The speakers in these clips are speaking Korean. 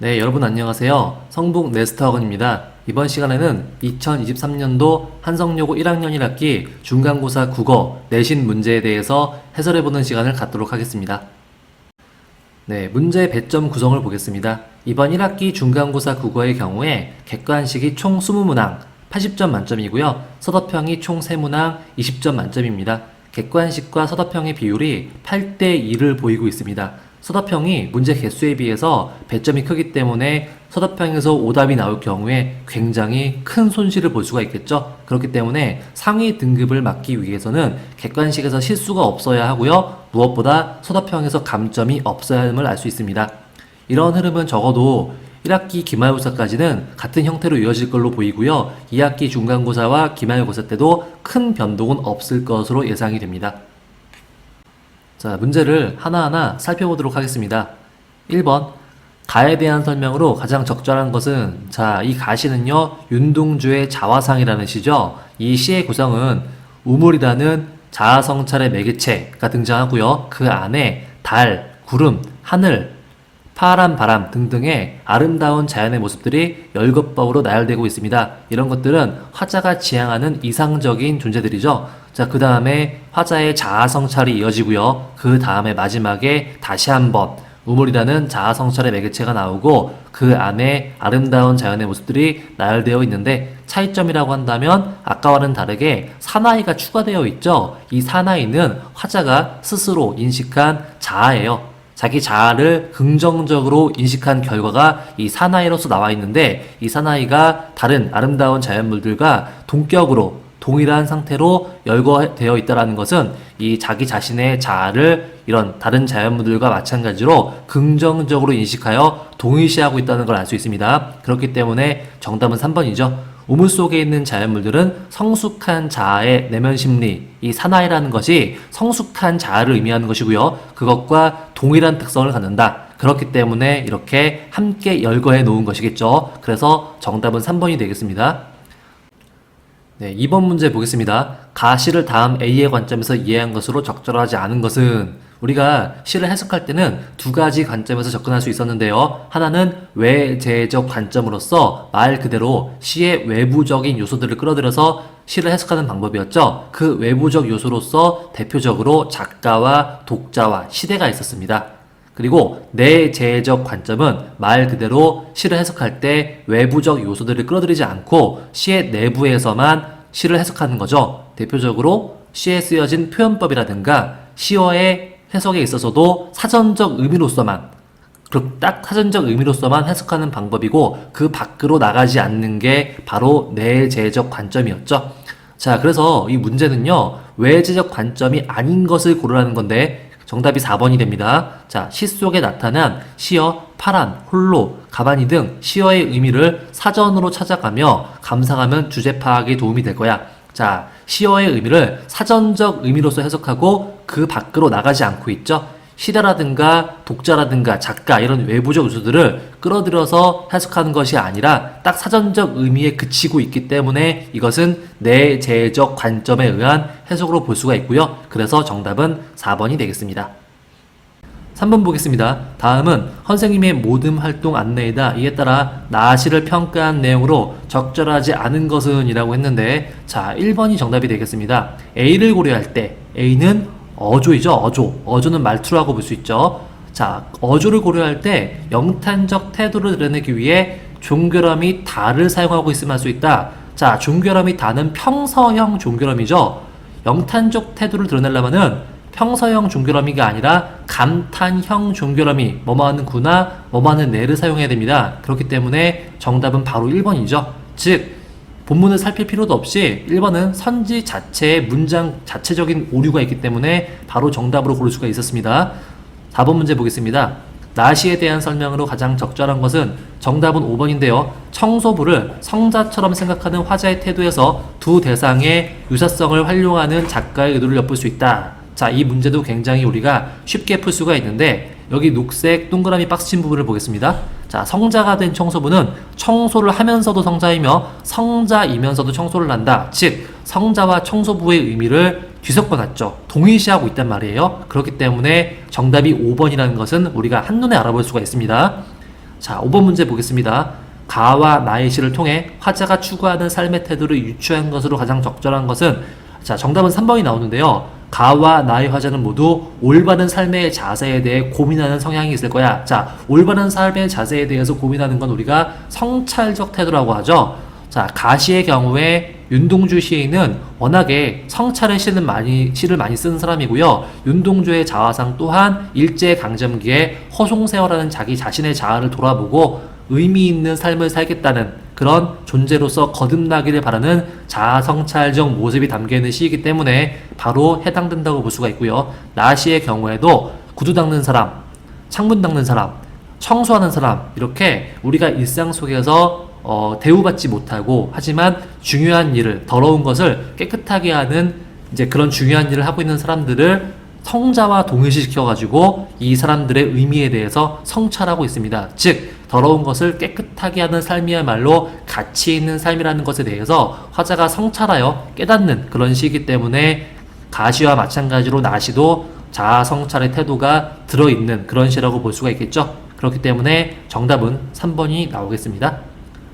네, 여러분 안녕하세요. 성북 네스터학원입니다. 이번 시간에는 2023년도 한성여고 1학년 1학기 중간고사 국어 내신 문제에 대해서 해설해보는 시간을 갖도록 하겠습니다. 네, 문제 배점 구성을 보겠습니다. 이번 1학기 중간고사 국어의 경우에 객관식이 총 20문항 80점 만점이고요. 서도평이 총 3문항 20점 만점입니다. 객관식과 서도평의 비율이 8대2를 보이고 있습니다. 서도평이 문제 개수에 비해서 배점이 크기 때문에 서도평에서 오답이 나올 경우에 굉장히 큰 손실을 볼 수가 있겠죠. 그렇기 때문에 상위 등급을 막기 위해서는 객관식에서 실수가 없어야 하고요. 무엇보다 서도평에서 감점이 없어야 함을 알 수 있습니다. 이런 흐름은 적어도 1학기 기말고사까지는 같은 형태로 이어질 걸로 보이고요. 2학기 중간고사와 기말고사 때도 큰 변동은 없을 것으로 예상이 됩니다. 자, 문제를 하나하나 살펴보도록 하겠습니다. 1번, 가에 대한 설명으로 가장 적절한 것은, 자, 이 가시는요, 윤동주의 자화상이라는 시죠. 이 시의 구성은 우물이라는 자아성찰의 매개체가 등장하고요. 그 안에 달, 구름, 하늘, 파란 바람 등등의 아름다운 자연의 모습들이 열것법으로 나열되고 있습니다. 이런 것들은 화자가 지향하는 이상적인 존재들이죠. 자, 그 다음에 화자의 자아성찰이 이어지고요. 그 다음에 마지막에 다시 한번 우물이라는 자아성찰의 매개체가 나오고 그 안에 아름다운 자연의 모습들이 나열되어 있는데 차이점이라고 한다면 아까와는 다르게 사나이가 추가되어 있죠. 이 사나이는 화자가 스스로 인식한 자아예요. 자기 자아를 긍정적으로 인식한 결과가 이 사나이로서 나와 있는데 이 사나이가 다른 아름다운 자연물들과 동격으로 동일한 상태로 열거되어 있다는 것은 이 자기 자신의 자아를 이런 다른 자연물들과 마찬가지로 긍정적으로 인식하여 동일시하고 있다는 걸 알 수 있습니다. 그렇기 때문에 정답은 3번이죠. 우물 속에 있는 자연물들은 성숙한 자아의 내면 심리, 이 사나이라는 것이 성숙한 자아를 의미하는 것이고요. 그것과 동일한 특성을 갖는다. 그렇기 때문에 이렇게 함께 열거해 놓은 것이겠죠. 그래서 정답은 3번이 되겠습니다. 네, 2번 문제 보겠습니다. 가시를 다음 A의 관점에서 이해한 것으로 적절하지 않은 것은, 우리가 시를 해석할 때는 두 가지 관점에서 접근할 수 있었는데요. 하나는 외재적 관점으로서 말 그대로 시의 외부적인 요소들을 끌어들여서 시를 해석하는 방법이었죠. 그 외부적 요소로서 대표적으로 작가와 독자와 시대가 있었습니다. 그리고 내재적 관점은 말 그대로 시를 해석할 때 외부적 요소들을 끌어들이지 않고 시의 내부에서만 시를 해석하는 거죠. 대표적으로 시에 쓰여진 표현법이라든가 시어의 해석에 있어서도 사전적 의미로서만, 딱 사전적 의미로서만 해석하는 방법이고 그 밖으로 나가지 않는 게 바로 내재적 관점이었죠. 자, 그래서 이 문제는요, 외재적 관점이 아닌 것을 고르라는 건데 정답이 4번이 됩니다. 자, 시 속에 나타난 시어, 파란, 홀로, 가만히 등 시어의 의미를 사전으로 찾아가며 감상하면 주제 파악에 도움이 될 거야. 자, 시어의 의미를 사전적 의미로서 해석하고 그 밖으로 나가지 않고 있죠. 시대라든가 독자라든가 작가 이런 외부적 요소들을 끌어들여서 해석하는 것이 아니라 딱 사전적 의미에 그치고 있기 때문에 이것은 내재적 관점에 의한 해석으로 볼 수가 있고요. 그래서 정답은 4번이 되겠습니다. 3번 보겠습니다. 다음은 선생님의 모든 활동 안내이다. 이에 따라 나시를 평가한 내용으로 적절하지 않은 것은 이라고 했는데, 자, 1번이 정답이 되겠습니다. A를 고려할 때 A는 어조이죠. 어조는 말투라고 볼 수 있죠. 자, 어조를 고려할 때 영탄적 태도를 드러내기 위해 종결함이 다를 사용하고 있으면 할 수 있다. 자, 종결함이 다는 평서형 종결함이죠. 영탄적 태도를 드러내려면은 평서형 종결함이가 아니라 감탄형 종결함이 뭐뭐하는 구나 뭐뭐하는 내를 사용해야 됩니다. 그렇기 때문에 정답은 바로 1번이죠. 즉 본문을 살필 필요도 없이 1번은 선지 자체의 문장 자체적인 오류가 있기 때문에 바로 정답으로 고를 수가 있었습니다. 4번 문제 보겠습니다. 나시에 대한 설명으로 가장 적절한 것은, 정답은 5번인데요. 청소부를 성자처럼 생각하는 화자의 태도에서 두 대상의 유사성을 활용하는 작가의 의도를 엿볼 수 있다. 자, 이 문제도 굉장히 우리가 쉽게 풀 수가 있는데 여기 녹색 동그라미 박스 친 부분을 보겠습니다. 자, 성자가 된 청소부는 청소를 하면서도 성자이며 성자이면서도 청소를 한다. 즉 성자와 청소부의 의미를 뒤섞어놨죠. 동일시하고 있단 말이에요. 그렇기 때문에 정답이 5번이라는 것은 우리가 한눈에 알아볼 수가 있습니다. 자, 5번 문제 보겠습니다. 가와 나의 시를 통해 화자가 추구하는 삶의 태도를 유추한 것으로 가장 적절한 것은, 자, 정답은 3번이 나오는데요. 가와 나의 화자는 모두 올바른 삶의 자세에 대해 고민하는 성향이 있을 거야. 자, 올바른 삶의 자세에 대해서 고민하는 건 우리가 성찰적 태도라고 하죠. 자, 가시의 경우에 윤동주 시인은 워낙에 성찰의 시를 많이 쓰는 사람이고요. 윤동주의 자화상 또한 일제강점기에 허송세월하는 자기 자신의 자아를 돌아보고 의미 있는 삶을 살겠다는 그런 존재로서 거듭나기를 바라는 자아성찰적 모습이 담겨있는 시이기 때문에 바로 해당된다고 볼 수가 있고요. 나시의 경우에도 구두 닦는 사람, 창문 닦는 사람, 청소하는 사람, 이렇게 우리가 일상 속에서 대우받지 못하고 하지만 중요한 일을, 더러운 것을 깨끗하게 하는 이제 그런 중요한 일을 하고 있는 사람들을 성자와 동일시시켜가지고 이 사람들의 의미에 대해서 성찰하고 있습니다. 즉 더러운 것을 깨끗하게 하는 삶이야말로 가치 있는 삶이라는 것에 대해서 화자가 성찰하여 깨닫는 그런 시이기 때문에 가시와 마찬가지로 나시도 자아 성찰의 태도가 들어있는 그런 시라고 볼 수가 있겠죠. 그렇기 때문에 정답은 3번이 나오겠습니다.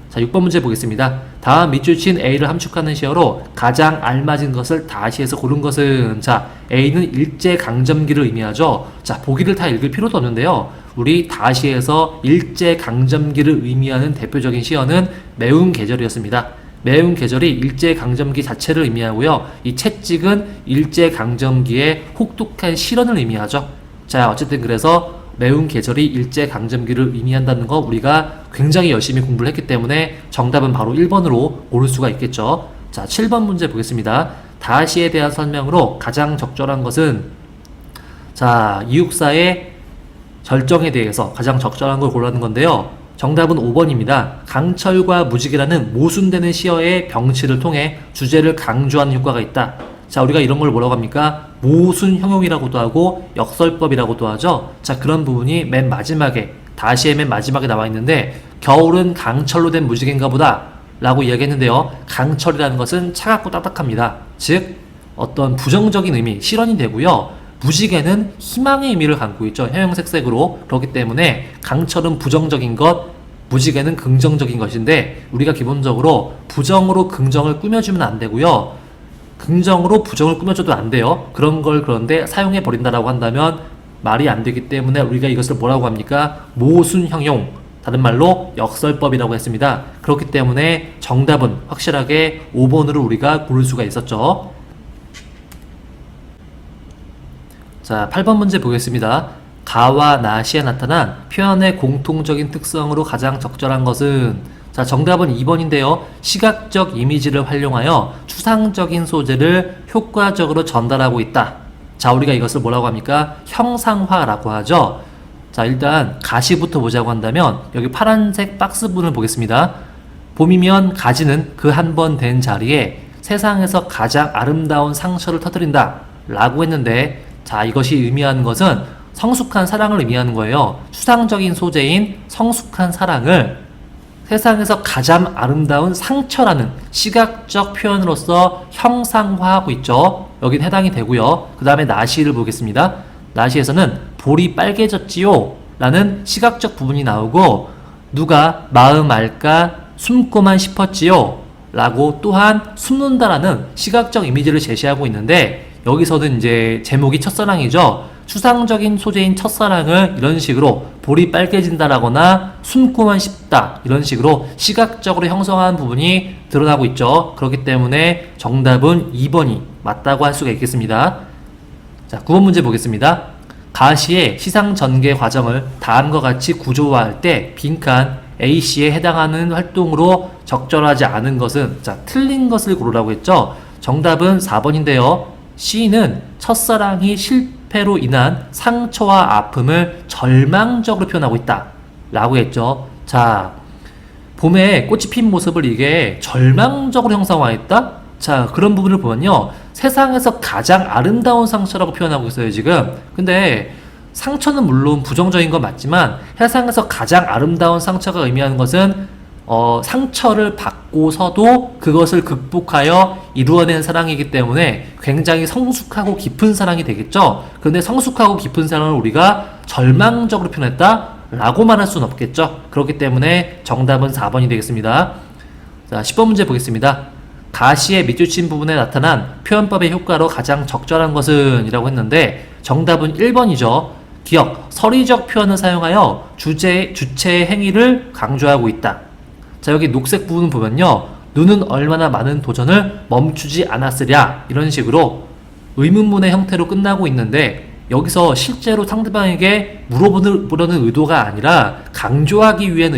자, 6번 문제 보겠습니다. 다음 밑줄 친 A를 함축하는 시어로 가장 알맞은 것을 다시해서 고른 것은, 자, A는 일제강점기를 의미하죠. 자, 보기를 다 읽을 필요도 없는데요. 우리 다시해서 일제강점기를 의미하는 대표적인 시어는 매운 계절이었습니다. 매운 계절이 일제강점기 자체를 의미하고요. 이 채찍은 일제강점기의 혹독한 실언을 의미하죠. 자, 어쨌든 그래서 매운 계절이 일제강점기를 의미한다는 거 우리가 굉장히 열심히 공부를 했기 때문에 정답은 바로 1번으로 고를 수가 있겠죠. 자, 7번 문제 보겠습니다. 다시에 대한 설명으로 가장 적절한 것은, 자, 이육사의 절정에 대해서 가장 적절한 걸 고르는 건데요. 정답은 5번입니다. 강철과 무지개라는 모순되는 시어의 병치를 통해 주제를 강조하는 효과가 있다. 자, 우리가 이런 걸 뭐라고 합니까? 모순 형용이라고도 하고 역설법이라고도 하죠. 자, 그런 부분이 맨 마지막에, 다시의 맨 마지막에 나와 있는데, 겨울은 강철로 된 무지개인가 보다 라고 이야기했는데요. 강철이라는 것은 차갑고 딱딱합니다. 즉 어떤 부정적인 의미, 실언이 되고요. 무지개는 희망의 의미를 갖고 있죠. 형용색색으로. 그렇기 때문에 강철은 부정적인 것, 무지개는 긍정적인 것인데, 우리가 기본적으로 부정으로 긍정을 꾸며주면 안 되고요. 긍정으로 부정을 꾸며줘도 안 돼요. 그런 걸 그런데 사용해 버린다라고 한다면 말이 안 되기 때문에 우리가 이것을 뭐라고 합니까? 모순 형용, 다른 말로 역설법이라고 했습니다. 그렇기 때문에 정답은 확실하게 5번으로 우리가 고를 수가 있었죠. 자, 8번 문제 보겠습니다. 가와 나시에 나타난 표현의 공통적인 특성으로 가장 적절한 것은, 자, 정답은 2번인데요. 시각적 이미지를 활용하여 추상적인 소재를 효과적으로 전달하고 있다. 자, 우리가 이것을 뭐라고 합니까? 형상화라고 하죠. 자, 일단 가시부터 보자고 한다면 여기 파란색 박스분을 보겠습니다. 봄이면 가지는 그 한 번 된 자리에 세상에서 가장 아름다운 상처를 터뜨린다 라고 했는데, 자, 이것이 의미하는 것은 성숙한 사랑을 의미하는 거예요. 추상적인 소재인 성숙한 사랑을 세상에서 가장 아름다운 상처라는 시각적 표현으로서 형상화하고 있죠. 여긴 해당이 되고요. 그 다음에 나시를 보겠습니다. 나시에서는 볼이 빨개졌지요 라는 시각적 부분이 나오고, 누가 마음 알까 숨고만 싶었지요 라고 또한 숨는다라는 시각적 이미지를 제시하고 있는데, 여기서는 이제 제목이 첫사랑이죠. 추상적인 소재인 첫사랑을 이런 식으로 볼이 빨개진다라거나 숨고만 싶다 이런 식으로 시각적으로 형성한 부분이 드러나고 있죠. 그렇기 때문에 정답은 2번이 맞다고 할 수가 있겠습니다. 자, 9번 문제 보겠습니다. 가시의 시상 전개 과정을 다음과 같이 구조화할 때 빈칸 A씨에 해당하는 활동으로 적절하지 않은 것은, 자, 틀린 것을 고르라고 했죠. 정답은 4번인데요. C는 첫사랑이 실패로 인한 상처와 아픔을 절망적으로 표현하고 있다 라고 했죠. 자, 봄에 꽃이 핀 모습을 이게 절망적으로 형상화했다? 자, 그런 부분을 보면요, 세상에서 가장 아름다운 상처라고 표현하고 있어요 지금. 근데 상처는 물론 부정적인 건 맞지만 세상에서 가장 아름다운 상처가 의미하는 것은 상처를 받고서도 그것을 극복하여 이루어낸 사랑이기 때문에 굉장히 성숙하고 깊은 사랑이 되겠죠. 그런데 성숙하고 깊은 사랑을 우리가 절망적으로 표현했다? 라고 말할 수는 없겠죠. 그렇기 때문에 정답은 4번이 되겠습니다. 자, 10번 문제 보겠습니다. 가시의 밑줄친 부분에 나타난 표현법의 효과로 가장 적절한 것은? 이라고 했는데 정답은 1번이죠. 기억, 서리적 표현을 사용하여 주체의 행위를 강조하고 있다. 자, 여기 녹색 부분 보면요. 누는 얼마나 많은 도전을 멈추지 않았으랴, 이런 식으로 의문문의 형태로 끝나고 있는데 여기서 실제로 상대방에게 물어보려는 의도가 아니라 강조하기 위한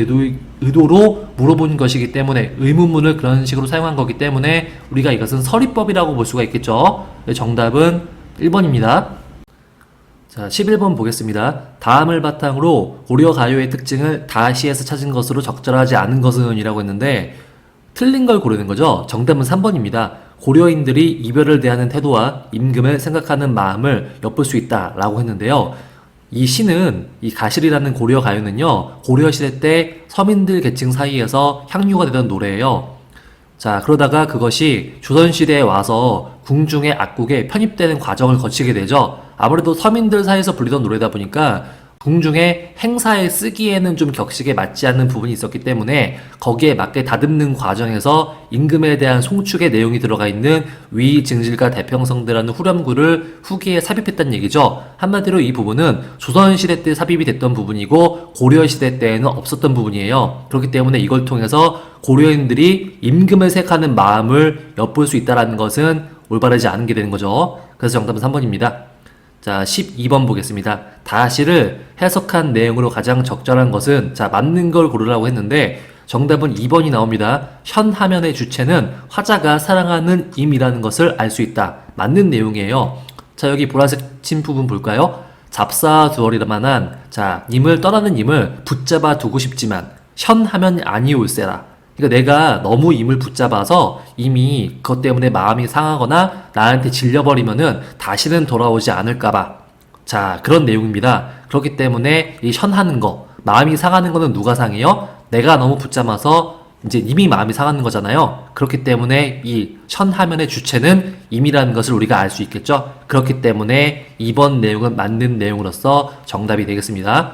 의도로 물어보는 것이기 때문에 의문문을 그런 식으로 사용한 거기 때문에 우리가 이것은 서리법이라고 볼 수가 있겠죠. 정답은 1번입니다. 자, 11번 보겠습니다. 다음을 바탕으로 고려 가요의 특징을 다시에서 찾은 것으로 적절하지 않은 것은? 이라고 했는데 틀린 걸 고르는 거죠. 정답은 3번입니다. 고려인들이 이별을 대하는 태도와 임금을 생각하는 마음을 엿볼 수 있다 라고 했는데요. 이 시는, 이 가실이라는 고려 가요는요, 고려시대 때 서민들 계층 사이에서 향유가 되던 노래예요. 자, 그러다가 그것이 조선시대에 와서 궁중의 악국에 편입되는 과정을 거치게 되죠. 아무래도 서민들 사이에서 불리던 노래다 보니까 궁중의 행사에 쓰기에는 좀 격식에 맞지 않는 부분이 있었기 때문에 거기에 맞게 다듬는 과정에서 임금에 대한 송축의 내용이 들어가 있는 위증질과 대평성대라는 후렴구를 후기에 삽입했다는 얘기죠. 한마디로 이 부분은 조선시대 때 삽입이 됐던 부분이고 고려시대 때에는 없었던 부분이에요. 그렇기 때문에 이걸 통해서 고려인들이 임금을 생각하는 마음을 엿볼 수 있다는 것은 올바르지 않은 게 되는 거죠. 그래서 정답은 3번입니다. 자, 12번 보겠습니다. 다시를 해석한 내용으로 가장 적절한 것은? 자, 맞는 걸 고르라고 했는데 정답은 2번이 나옵니다. 현 화면의 주체는 화자가 사랑하는 임이라는 것을 알 수 있다. 맞는 내용이에요. 자, 여기 보라색 친 부분 볼까요? 잡사두얼이라만한, 자, 님을 떠나는 님을 붙잡아 두고 싶지만 현 화면이 아니올세라. 그러니까 내가 너무 임을 붙잡아서 이미 그것 때문에 마음이 상하거나 나한테 질려버리면은 다시는 돌아오지 않을까봐. 자, 그런 내용입니다. 그렇기 때문에 이 현하는 거, 마음이 상하는 거는 누가 상해요? 내가 너무 붙잡아서 이제 이미 마음이 상하는 거잖아요. 그렇기 때문에 이 현하면의 주체는 임이라는 것을 우리가 알 수 있겠죠. 그렇기 때문에 이번 내용은 맞는 내용으로서 정답이 되겠습니다.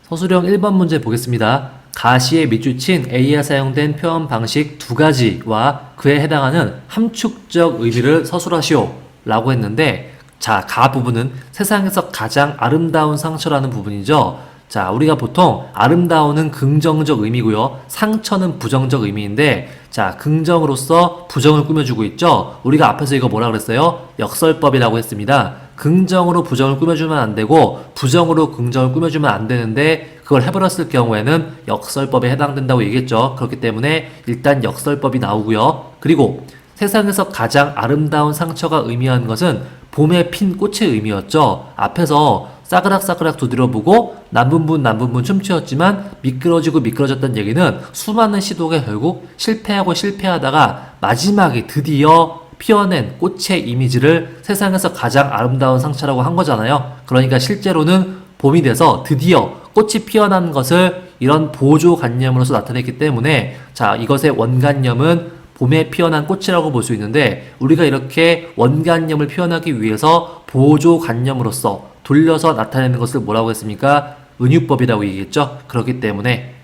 서술형 1번 문제 보겠습니다. 가시에 밑줄친 A에 사용된 표현 방식 두 가지와 그에 해당하는 함축적 의미를 서술하시오 라고 했는데, 자, 가 부분은 세상에서 가장 아름다운 상처라는 부분이죠. 자, 우리가 보통 아름다움은 긍정적 의미고요, 상처는 부정적 의미인데, 자, 긍정으로서 부정을 꾸며주고 있죠. 우리가 앞에서 이거 뭐라 그랬어요? 역설법이라고 했습니다. 긍정으로 부정을 꾸며주면 안 되고 부정으로 긍정을 꾸며주면 안 되는데 그걸 해버렸을 경우에는 역설법에 해당된다고 얘기했죠. 그렇기 때문에 일단 역설법이 나오고요. 그리고 세상에서 가장 아름다운 상처가 의미하는 것은 봄에 핀 꽃의 의미였죠. 앞에서 싸그락싸그락 두드려보고 남분분 춤추었지만 미끄러졌다는 얘기는 수많은 시도가 결국 실패하다가 마지막에 드디어 피어낸 꽃의 이미지를 세상에서 가장 아름다운 상처라고 한 거잖아요. 그러니까 실제로는 봄이 돼서 드디어 꽃이 피어난 것을 이런 보조관념으로서 나타냈기 때문에, 자, 이것의 원관념은 봄에 피어난 꽃이라고 볼 수 있는데, 우리가 이렇게 원관념을 표현하기 위해서 보조관념으로서 돌려서 나타내는 것을 뭐라고 했습니까? 은유법이라고 얘기했죠. 그렇기 때문에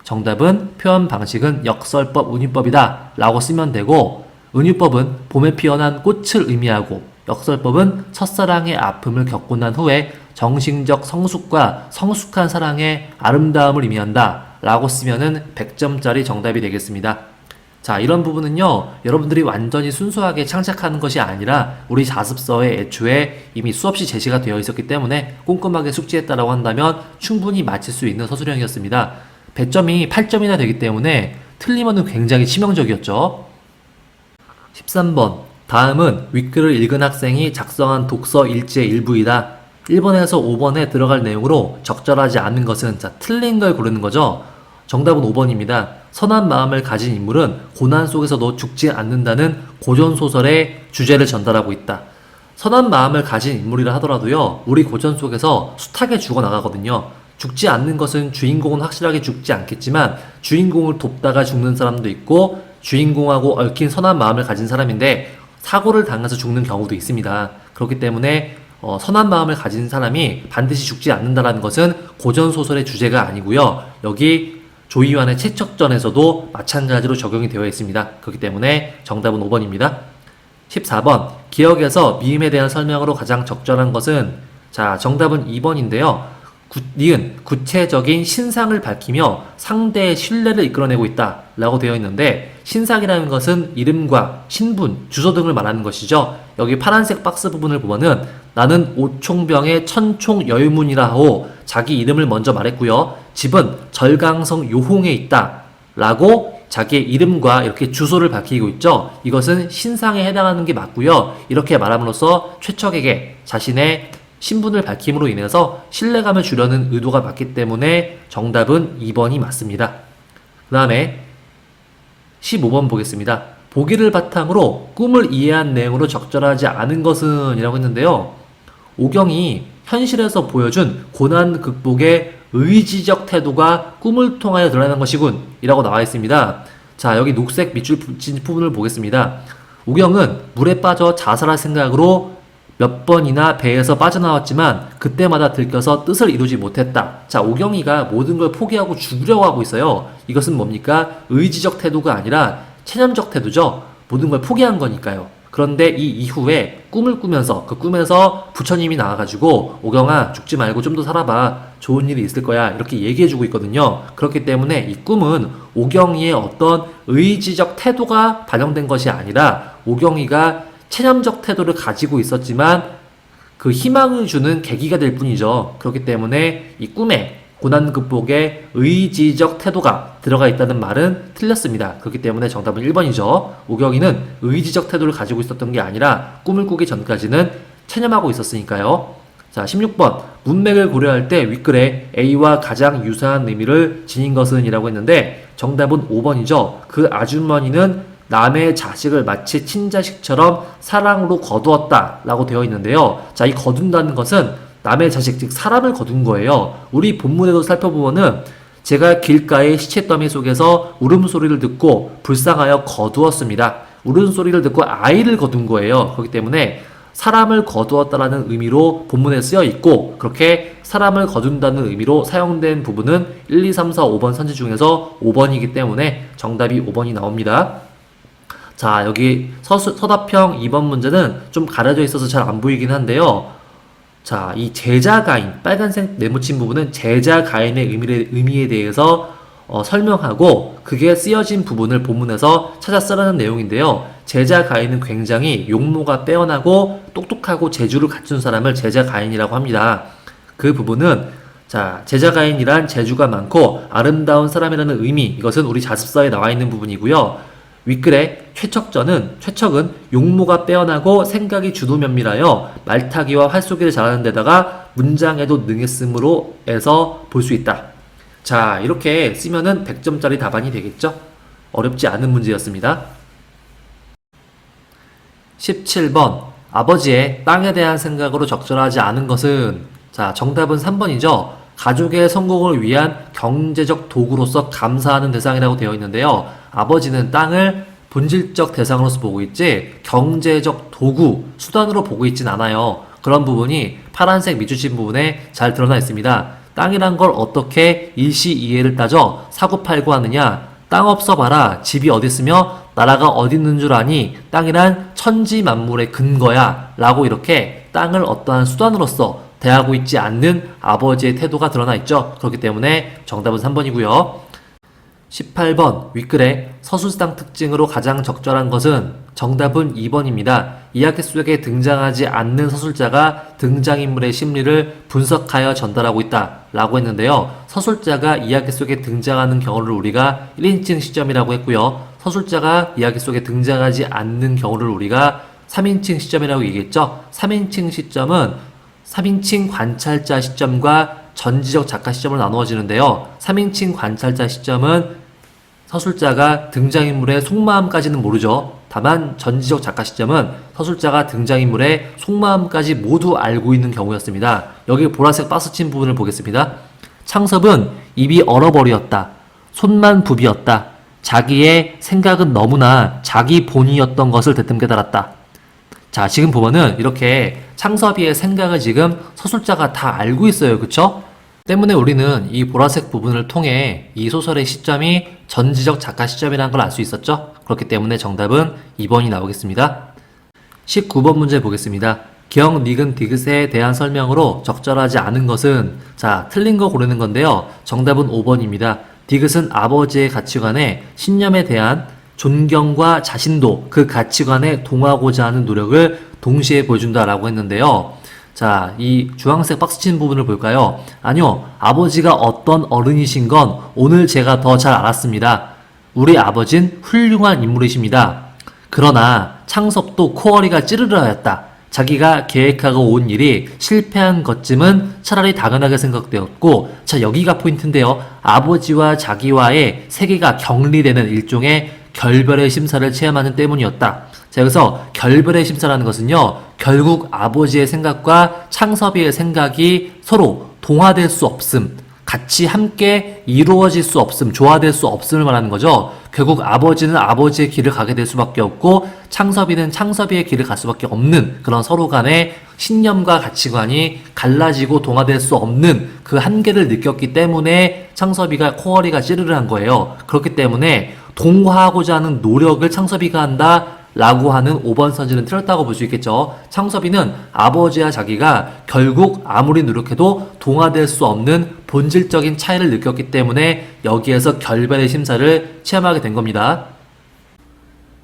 정답은 표현 방식은 역설법, 은유법이다 라고 쓰면 되고, 은유법은 봄에 피어난 꽃을 의미하고 역설법은 첫사랑의 아픔을 겪고 난 후에 정신적 성숙과 성숙한 사랑의 아름다움을 의미한다 라고 쓰면은 100점짜리 정답이 되겠습니다. 자, 이런 부분은요, 여러분들이 완전히 순수하게 창작하는 것이 아니라 우리 자습서에 애초에 이미 수없이 제시가 되어 있었기 때문에 꼼꼼하게 숙지했다라고 한다면 충분히 맞힐 수 있는 서술형이었습니다. 배점이 8점이나 되기 때문에 틀리면은 굉장히 치명적이었죠. 13번. 다음은 윗글을 읽은 학생이 작성한 독서 일지의 일부이다. 1번에서 5번에 들어갈 내용으로 적절하지 않은 것은, 자, 틀린 걸 고르는 거죠. 정답은 5번입니다. 선한 마음을 가진 인물은 고난 속에서도 죽지 않는다는 고전소설의 주제를 전달하고 있다. 선한 마음을 가진 인물이라 하더라도요, 우리 고전 속에서 숱하게 죽어나가거든요. 죽지 않는 것은 주인공은 확실하게 죽지 않겠지만 주인공을 돕다가 죽는 사람도 있고 주인공하고 얽힌 선한 마음을 가진 사람인데 사고를 당해서 죽는 경우도 있습니다. 그렇기 때문에 선한 마음을 가진 사람이 반드시 죽지 않는다라는 것은 고전소설의 주제가 아니고요. 여기 조이완의 채척전에서도 마찬가지로 적용이 되어 있습니다. 그렇기 때문에 정답은 5번입니다. 14번 기억에서 미음에 대한 설명으로 가장 적절한 것은 자 정답은 2번인데요. 니은 구체적인 신상을 밝히며 상대의 신뢰를 이끌어내고 있다 라고 되어 있는데 신상이라는 것은 이름과 신분, 주소 등을 말하는 것이죠. 여기 파란색 박스 부분을 보면은 나는 오총병의 천총여유문이라 하고 자기 이름을 먼저 말했고요. 집은 절강성 요홍에 있다 라고 자기의 이름과 이렇게 주소를 밝히고 있죠. 이것은 신상에 해당하는 게 맞고요. 이렇게 말함으로써 최척에게 자신의 신분을 밝힘으로 인해서 신뢰감을 주려는 의도가 맞기 때문에 정답은 2번이 맞습니다. 그 다음에 15번 보겠습니다. 보기를 바탕으로 꿈을 이해한 내용으로 적절하지 않은 것은 이라고 했는데요. 오경이 현실에서 보여준 고난 극복의 의지적 태도가 꿈을 통하여 드러나는 것이군 이라고 나와 있습니다. 자 여기 녹색 밑줄 붙인 부분을 보겠습니다. 오경은 물에 빠져 자살할 생각으로 몇 번이나 배에서 빠져나왔지만 그때마다 들켜서 뜻을 이루지 못했다. 자 오경이가 모든 걸 포기하고 죽으려고 하고 있어요. 이것은 뭡니까? 의지적 태도가 아니라 체념적 태도죠. 모든 걸 포기한 거니까요. 그런데 이 이후에 꿈을 꾸면서 그 꿈에서 부처님이 나와가지고 오경아 죽지 말고 좀 더 살아봐. 좋은 일이 있을 거야. 이렇게 얘기해주고 있거든요. 그렇기 때문에 이 꿈은 오경이의 어떤 의지적 태도가 반영된 것이 아니라 오경이가 체념적 태도를 가지고 있었지만 그 희망을 주는 계기가 될 뿐이죠. 그렇기 때문에 이 꿈에 고난 극복의 의지적 태도가 들어가 있다는 말은 틀렸습니다. 그렇기 때문에 정답은 1번이죠. 오경이는 의지적 태도를 가지고 있었던 게 아니라 꿈을 꾸기 전까지는 체념하고 있었으니까요. 자, 16번 문맥을 고려할 때 윗글에 A와 가장 유사한 의미를 지닌 것은 이라고 했는데 정답은 5번이죠. 그 아주머니는 남의 자식을 마치 친자식처럼 사랑으로 거두었다 라고 되어 있는데요. 자, 이 거둔다는 것은 남의 자식, 즉 사람을 거둔 거예요. 우리 본문에도 살펴보면은 제가 길가의 시체더미 속에서 울음소리를 듣고 불쌍하여 거두었습니다. 울음소리를 듣고 아이를 거둔 거예요. 그렇기 때문에 사람을 거두었다라는 의미로 본문에 쓰여 있고 그렇게 사람을 거둔다는 의미로 사용된 부분은 1, 2, 3, 4, 5번 선지 중에서 5번이기 때문에 정답이 5번이 나옵니다. 자 여기 서답형 2번 문제는 좀 가려져 있어서 잘 안 보이긴 한데요. 자 이 제자가인 빨간색 네모친 부분은 제자가인의 의미에 대해서 설명하고 그게 쓰여진 부분을 본문에서 찾아 쓰라는 내용인데요. 제자가인은 굉장히 용모가 빼어나고 똑똑하고 재주를 갖춘 사람을 제자가인이라고 합니다. 그 부분은 자 제자가인이란 재주가 많고 아름다운 사람이라는 의미 이것은 우리 자습서에 나와 있는 부분이고요. 윗글에 최척은 용모가 빼어나고 생각이 주도면밀하여 말타기와 활쏘기를 잘하는 데다가 문장에도 능했으므로 해서 볼 수 있다. 자 이렇게 쓰면은 100점짜리 답안이 되겠죠? 어렵지 않은 문제였습니다. 17번 아버지의 땅에 대한 생각으로 적절하지 않은 것은 자 정답은 3번이죠. 가족의 성공을 위한 경제적 도구로서 감사하는 대상이라고 되어 있는데요. 아버지는 땅을 본질적 대상으로서 보고 있지 경제적 도구, 수단으로 보고 있진 않아요. 그런 부분이 파란색 밑줄친 부분에 잘 드러나 있습니다. 땅이란 걸 어떻게 일시이해를 따져 사고팔고 하느냐. 땅 없어 봐라. 집이 어디 있으며 나라가 어디 있는 줄 아니. 땅이란 천지만물의 근거야 라고 이렇게 땅을 어떠한 수단으로서 대하고 있지 않는 아버지의 태도가 드러나 있죠. 그렇기 때문에 정답은 3번이고요. 18번 윗글에 서술상 특징으로 가장 적절한 것은 정답은 2번입니다. 이야기 속에 등장하지 않는 서술자가 등장인물의 심리를 분석하여 전달하고 있다 라고 했는데요. 서술자가 이야기 속에 등장하는 경우를 우리가 1인칭 시점이라고 했고요. 서술자가 이야기 속에 등장하지 않는 경우를 우리가 3인칭 시점이라고 얘기했죠. 3인칭 시점은 3인칭 관찰자 시점과 전지적 작가 시점으로 나누어지는데요. 3인칭 관찰자 시점은 서술자가 등장인물의 속마음까지는 모르죠. 다만 전지적 작가 시점은 서술자가 등장인물의 속마음까지 모두 알고 있는 경우였습니다. 여기 보라색 박스 친 부분을 보겠습니다. 창섭은 입이 얼어버렸다. 손만 부비었다. 자기의 생각은 너무나 자기 본이었던 것을 대뜸 깨달았다. 자, 지금 보면은 이렇게 창섭이의 생각을 지금 서술자가 다 알고 있어요. 그쵸? 때문에 우리는 이 보라색 부분을 통해 이 소설의 시점이 전지적 작가 시점이라는 걸 알 수 있었죠? 그렇기 때문에 정답은 2번이 나오겠습니다. 19번 문제 보겠습니다. 경, 니근, 디귿에 대한 설명으로 적절하지 않은 것은, 자, 틀린 거 고르는 건데요. 정답은 5번입니다. 디귿은 아버지의 가치관에 신념에 대한 존경과 자신도 그 가치관에 동하고자 하는 노력을 동시에 보여준다라고 했는데요. 자, 이 주황색 박스 친 부분을 볼까요? 아니요. 아버지가 어떤 어른이신 건 오늘 제가 더 잘 알았습니다. 우리 아버진 훌륭한 인물이십니다. 그러나 창섭도 코어리가 찌르르하였다. 자기가 계획하고 온 일이 실패한 것쯤은 차라리 당연하게 생각되었고, 자, 여기가 포인트인데요. 아버지와 자기와의 세계가 격리되는 일종의 결별의 심사를 체험하는 때문이었다. 자, 여기서 결별의 심사라는 것은요, 결국 아버지의 생각과 창섭이의 생각이 서로 동화될 수 없음, 같이 함께 이루어질 수 없음, 조화될 수 없음을 말하는 거죠. 결국 아버지는 아버지의 길을 가게 될 수밖에 없고 창섭이는 창섭이의 길을 갈 수밖에 없는 그런 서로 간의 신념과 가치관이 갈라지고 동화될 수 없는 그 한계를 느꼈기 때문에 창섭이가 코어리가 찌르르한 거예요. 그렇기 때문에 동화하고자 하는 노력을 창섭이가 한다 라고 하는 5번 선지는 틀렸다고 볼 수 있겠죠. 창섭이는 아버지와 자기가 결국 아무리 노력해도 동화될 수 없는 본질적인 차이를 느꼈기 때문에 여기에서 결별의 심사를 체험하게 된 겁니다.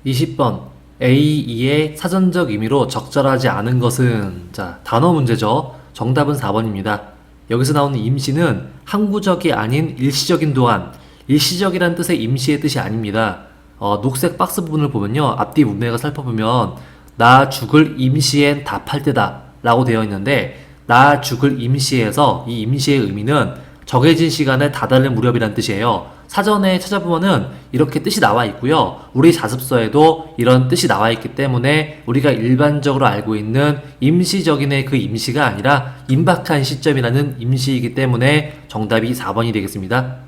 20번 A, 2의 사전적 의미로 적절하지 않은 것은, 자, 단어 문제죠. 정답은 4번입니다. 여기서 나오는 임시는 항구적이 아닌 일시적인 동안, 일시적이라는 뜻의 임시의 뜻이 아닙니다. 녹색 박스 부분을 보면요, 앞뒤 문맥을 살펴보면 나 죽을 임시엔 답할 때다 라고 되어 있는데, 나 죽을 임시에서 이 임시의 의미는 정해진 시간에 다다를 무렵이라는 뜻이에요. 사전에 찾아보면은 이렇게 뜻이 나와 있고요, 우리 자습서에도 이런 뜻이 나와 있기 때문에 우리가 일반적으로 알고 있는 임시적인의 그 임시가 아니라 임박한 시점이라는 임시이기 때문에 정답이 4번이 되겠습니다.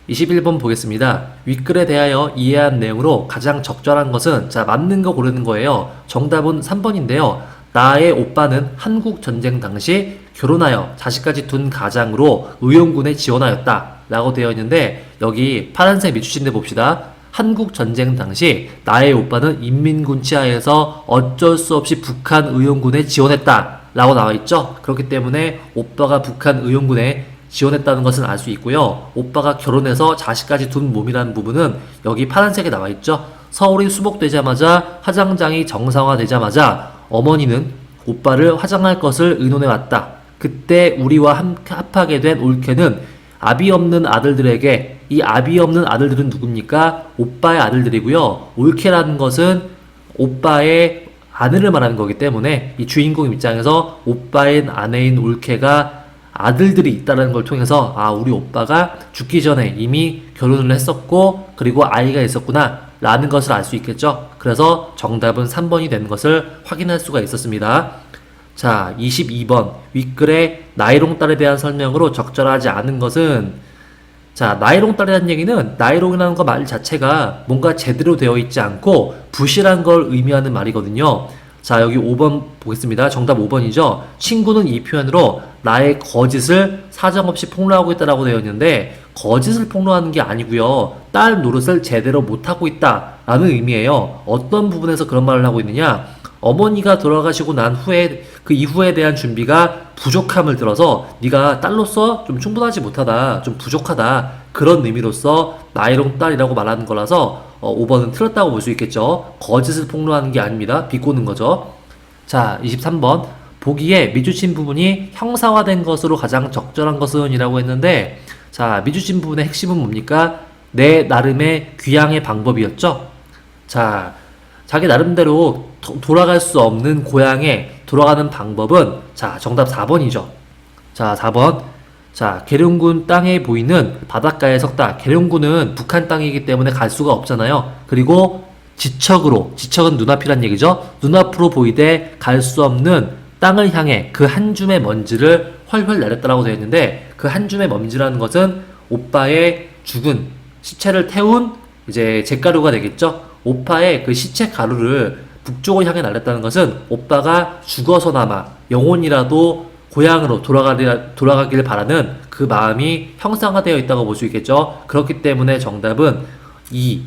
21번 보겠습니다. 윗글에 대하여 이해한 내용으로 가장 적절한 것은, 자, 맞는 거 고르는 거예요. 정답은 3번인데요. 나의 오빠는 한국 전쟁 당시 결혼하여 자식까지 둔 가장으로 의용군에 지원하였다 라고 되어 있는데, 여기 파란색 밑줄인데 봅시다. 한국 전쟁 당시 나의 오빠는 인민군 치하에서 어쩔 수 없이 북한 의용군에 지원했다 라고 나와 있죠. 그렇기 때문에 오빠가 북한 의용군에 지원했다는 것은 알 수 있고요. 오빠가 결혼해서 자식까지 둔 몸이라는 부분은 여기 파란색에 나와 있죠. 서울이 수복되자마자 화장장이 정상화되자마자 어머니는 오빠를 화장할 것을 의논해 왔다. 그때 우리와 합하게 된 올케는 아비 없는 아들들에게, 이 아비 없는 아들들은 누굽니까? 오빠의 아들들이고요. 올케라는 것은 오빠의 아내를 말하는 거기 때문에 이 주인공 입장에서 오빠의 아내인 올케가 아들들이 있다는 걸 통해서, 아, 우리 오빠가 죽기 전에 이미 결혼을 했었고 그리고 아이가 있었구나 라는 것을 알 수 있겠죠. 그래서 정답은 3번이 되는 것을 확인할 수가 있었습니다. 자, 22번 윗글에 나이롱딸에 대한 설명으로 적절하지 않은 것은, 자, 나이롱딸이라는 얘기는 나이롱이라는 거 말 자체가 뭔가 제대로 되어 있지 않고 부실한 걸 의미하는 말이거든요. 자, 여기 5번 보겠습니다. 정답 5번이죠. 친구는 이 표현으로 나의 거짓을 사정없이 폭로하고 있다라고 되어 있는데, 거짓을 폭로하는 게 아니고요, 딸 노릇을 제대로 못하고 있다라는 의미예요. 어떤 부분에서 그런 말을 하고 있느냐, 어머니가 돌아가시고 난 후에 그 이후에 대한 준비가 부족함을 들어서 네가 딸로서 좀 충분하지 못하다, 좀 부족하다, 그런 의미로서 나이롱 딸이라고 말하는 거라서 5번은 틀렸다고 볼 수 있겠죠. 거짓을 폭로하는 게 아닙니다. 비꼬는 거죠. 자, 23번 보기에 미주친 부분이 형상화된 것으로 가장 적절한 것은 이라고 했는데, 자, 미주친 부분의 핵심은 뭡니까? 내 나름의 귀향의 방법이었죠. 자, 자기 나름대로 돌아갈 수 없는 고향에 돌아가는 방법은, 자, 정답 4번이죠. 자, 4번. 자, 계룡군 땅에 보이는 바닷가에 섰다. 계룡군은 북한 땅이기 때문에 갈 수가 없잖아요. 그리고 지척은 눈앞이란 얘기죠. 눈앞으로 보이되 갈 수 없는 땅을 향해 그 한 줌의 먼지를 훨훨 내렸다라고 되어 있는데, 그 한 줌의 먼지라는 것은 오빠의 죽은 시체를 태운 이제 잿가루가 되겠죠. 오빠의 그 시체 가루를 북쪽을 향해 날렸다는 것은 오빠가 죽어서나마 영혼이라도 고향으로 돌아가길 바라는 그 마음이 형상화되어 있다고 볼 수 있겠죠. 그렇기 때문에 정답은 이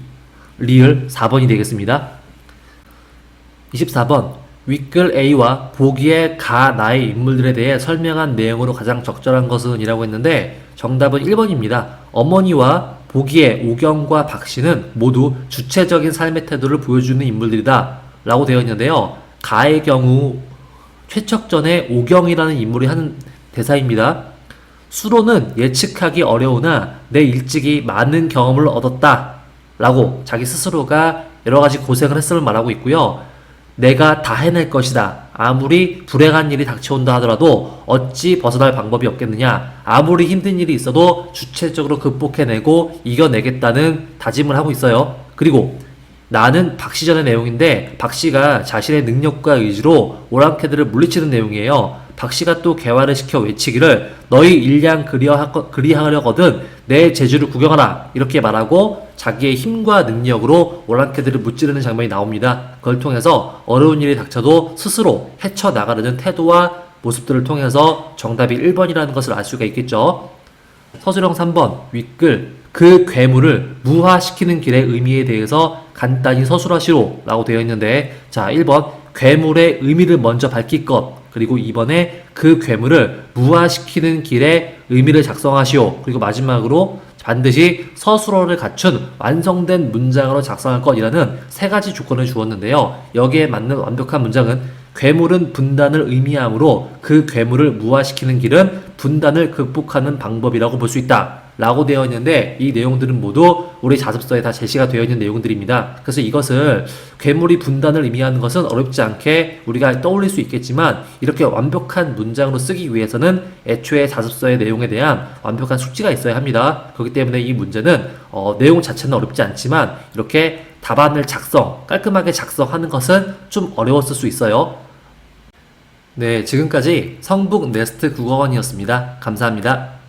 리을 4번이 되겠습니다. 24번 윗글 A와 보기에 가 나의 인물들에 대해 설명한 내용으로 가장 적절한 것은 이라고 했는데 정답은 1번입니다. 어머니와 보기에 오경과 박씨는 모두 주체적인 삶의 태도를 보여주는 인물들이다 라고 되어 있는데요. 가의 경우 최척전에 오경이라는 인물이 하는 대사입니다. 수로는 예측하기 어려우나 내 일찍이 많은 경험을 얻었다 라고 자기 스스로가 여러가지 고생을 했음을 말하고 있고요. 내가 다 해낼 것이다. 아무리 불행한 일이 닥쳐온다 하더라도 어찌 벗어날 방법이 없겠느냐. 아무리 힘든 일이 있어도 주체적으로 극복해내고 이겨내겠다는 다짐을 하고 있어요. 그리고 나는 박씨전의 내용인데 박씨가 자신의 능력과 의지로 오랑캐들을 물리치는 내용이에요. 박씨가 또 개화를 시켜 외치기를 너희 일량 그리하려거든 내 재주를 구경하라 이렇게 말하고 자기의 힘과 능력으로 오랑캐들을 무찌르는 장면이 나옵니다. 그걸 통해서 어려운 일이 닥쳐도 스스로 헤쳐나가려는 태도와 모습들을 통해서 정답이 1번이라는 것을 알 수가 있겠죠. 서술형 3번 윗글 그 괴물을 무화시키는 길의 의미에 대해서 간단히 서술하시오 라고 되어 있는데 자 1번 괴물의 의미를 먼저 밝힐 것 그리고 2번에 그 괴물을 무화시키는 길의 의미를 작성하시오 그리고 마지막으로 반드시 서술어를 갖춘 완성된 문장으로 작성할 것이라는 세 가지 조건을 주었는데요. 여기에 맞는 완벽한 문장은 괴물은 분단을 의미하므로 그 괴물을 무화시키는 길은 분단을 극복하는 방법이라고 볼 수 있다 라고 되어 있는데 이 내용들은 모두 우리 자습서에 다 제시가 되어 있는 내용들입니다. 그래서 이것을 괴물이 분단을 의미하는 것은 어렵지 않게 우리가 떠올릴 수 있겠지만 이렇게 완벽한 문장으로 쓰기 위해서는 애초에 자습서의 내용에 대한 완벽한 숙지가 있어야 합니다. 그렇기 때문에 이 문제는 내용 자체는 어렵지 않지만 이렇게 답안을 깔끔하게 작성하는 것은 좀 어려웠을 수 있어요. 네, 지금까지 성북 네스트 국어원이었습니다. 감사합니다.